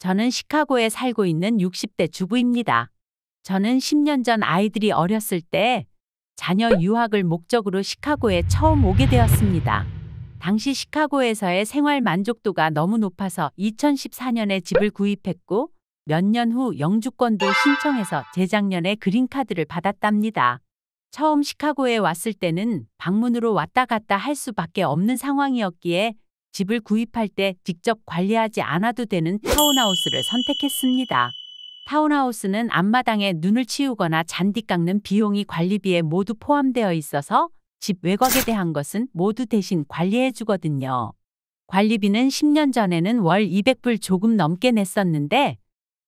저는 시카고에 살고 있는 60대 주부입니다. 저는 10년 전 아이들이 어렸을 때 자녀 유학을 목적으로 시카고에 처음 오게 되었습니다. 당시 시카고에서의 생활 만족도가 너무 높아서 2014년에 집을 구입했고 몇 년 후 영주권도 신청해서 재작년에 그린카드를 받았답니다. 처음 시카고에 왔을 때는 방문으로 왔다 갔다 할 수밖에 없는 상황이었기에 집을 구입할 때 직접 관리하지 않아도 되는 타운하우스를 선택했습니다. 타운하우스는 앞마당에 눈을 치우거나 잔디 깎는 비용이 관리비에 모두 포함되어 있어서 집 외곽에 대한 것은 모두 대신 관리해 주거든요. 관리비는 10년 전에는 월 200불 조금 넘게 냈었는데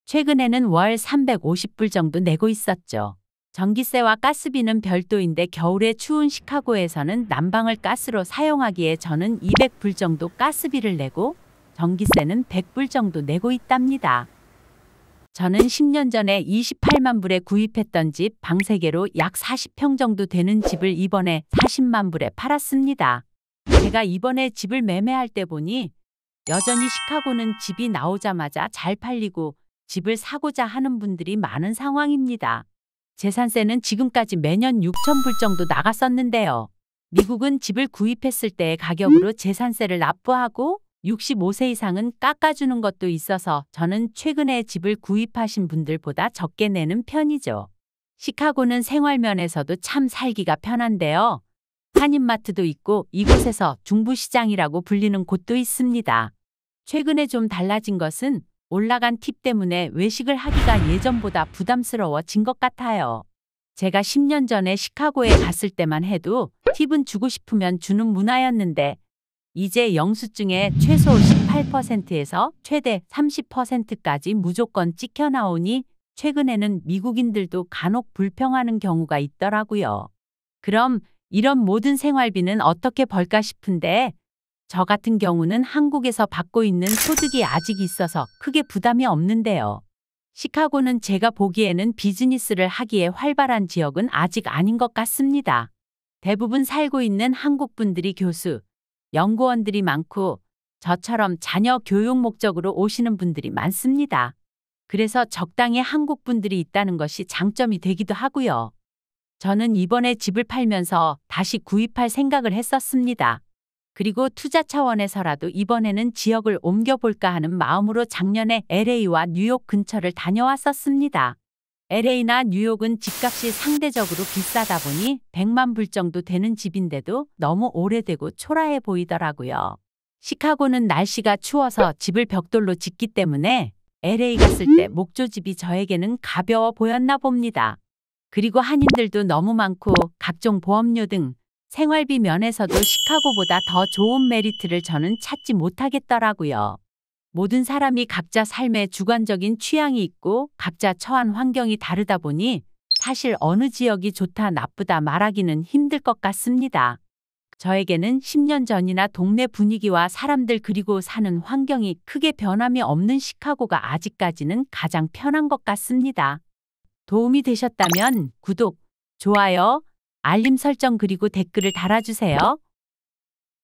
최근에는 월 350불 정도 내고 있었죠. 전기세와 가스비는 별도인데 겨울에 추운 시카고에서는 난방을 가스로 사용하기에 저는 200불 정도 가스비를 내고 전기세는 100불 정도 내고 있답니다. 저는 10년 전에 28만 불에 구입했던 집 방 3개로 약 40평 정도 되는 집을 이번에 40만 불에 팔았습니다. 제가 이번에 집을 매매할 때 보니 여전히 시카고는 집이 나오자마자 잘 팔리고 집을 사고자 하는 분들이 많은 상황입니다. 재산세는 지금까지 매년 6,000불 정도 나갔었는데요. 미국은 집을 구입했을 때의 가격으로 재산세를 납부하고 65세 이상은 깎아주는 것도 있어서 저는 최근에 집을 구입하신 분들보다 적게 내는 편이죠. 시카고는 생활면에서도 참 살기가 편한데요. 한인마트도 있고 이곳에서 중부시장이라고 불리는 곳도 있습니다. 최근에 좀 달라진 것은 올라간 팁 때문에 외식을 하기가 예전보다 부담스러워진 것 같아요. 제가 10년 전에 시카고에 갔을 때만 해도 팁은 주고 싶으면 주는 문화였는데 이제 영수증에 최소 18%에서 최대 30%까지 무조건 찍혀 나오니 최근에는 미국인들도 간혹 불평하는 경우가 있더라고요. 그럼 이런 모든 생활비는 어떻게 벌까 싶은데 저 같은 경우는 한국에서 받고 있는 소득이 아직 있어서 크게 부담이 없는데요. 시카고는 제가 보기에는 비즈니스를 하기에 활발한 지역은 아직 아닌 것 같습니다. 대부분 살고 있는 한국 분들이 교수, 연구원들이 많고 저처럼 자녀 교육 목적으로 오시는 분들이 많습니다. 그래서 적당히 한국 분들이 있다는 것이 장점이 되기도 하고요. 저는 이번에 집을 팔면서 다시 구입할 생각을 했었습니다. 그리고 투자 차원에서라도 이번에는 지역을 옮겨볼까 하는 마음으로 작년에 LA와 뉴욕 근처를 다녀왔었습니다. LA나 뉴욕은 집값이 상대적으로 비싸다 보니 100만 불 정도 되는 집인데도 너무 오래되고 초라해 보이더라고요. 시카고는 날씨가 추워서 집을 벽돌로 짓기 때문에 LA 갔을 때 목조집이 저에게는 가벼워 보였나 봅니다. 그리고 한인들도 너무 많고 각종 보험료 등 생활비 면에서도 시카고보다 더 좋은 메리트를 저는 찾지 못하겠더라고요. 모든 사람이 각자 삶의 주관적인 취향이 있고 각자 처한 환경이 다르다 보니 사실 어느 지역이 좋다 나쁘다 말하기는 힘들 것 같습니다. 저에게는 10년 전이나 동네 분위기와 사람들 그리고 사는 환경이 크게 변함이 없는 시카고가 아직까지는 가장 편한 것 같습니다. 도움이 되셨다면 구독, 좋아요, 알림 설정 그리고 댓글을 달아주세요.